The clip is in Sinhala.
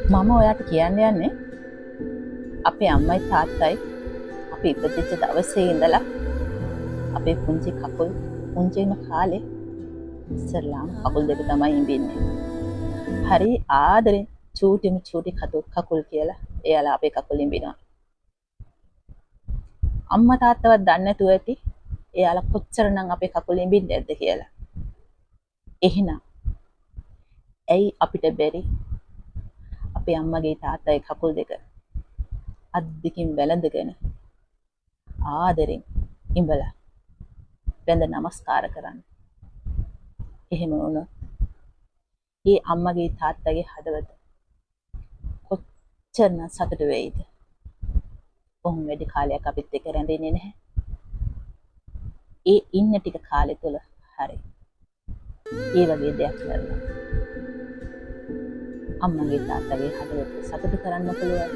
මම ඔයාට කියන්න යන්නේ අපේ අම්මයි තාත්තයි අපි ඉපදිච්ච දවසේ ඉඳලා අපේ පුංචි කකුල් පුංචිම කාලේ ඉස්සරලාම කකුල් දෙක තමයි ඉඹින්නේ. හරි ආදරෙන් චූටිම චූටි කකුල් කියලා එයාලා අපේ කකුල් ඉඹිනවා. අම්මා තාත්තවත් දන්නේ නැතුව ඇති එයාලා කොච්චරනම් අපේ කකුල් ඉඹින්නේ නැද්ද කියලා. එහෙනම් ඇයි අපිට බැරි අපේ අම්මගේ තාත්තගේ කකුල් දෙක අත් දෙකින් වැළඳගෙන ආදරෙන් ඉඹලා වැඳ නමස්කාර කරන්න. එහෙම වුණොත් ඒ අම්මගේ තාත්තගේ හදවත කොච්චරනම් සතුට වෙයිද? ඔහොම වැඩි කාලයක් අපිත් එක්ක රැඳෙන්නේ නැහැ. ඒ ඉන්න ටික කාලෙ තුල හරි ඒ වගේ දෙයක් කරලා අම්මගේ තාත්තගේ හදවත සතුට කරන්න පුළුවන්.